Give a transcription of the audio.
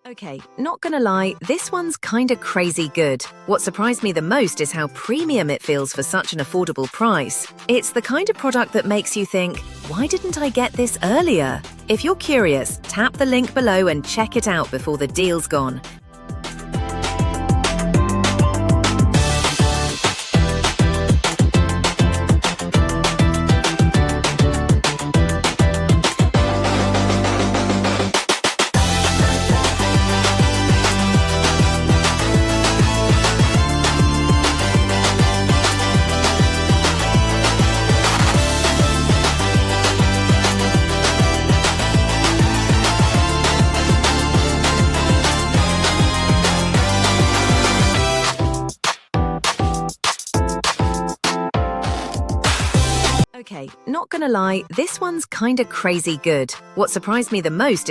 Okay, not gonna lie, this one's kinda crazy good. What surprised me the most is how premium it feels for such an affordable price. It's the kind of product that makes you think, why didn't I get this earlier? If you're curious, tap the link below and check it out before the deal's gone. Okay, not gonna lie, this one's kinda crazy good. What surprised me the most is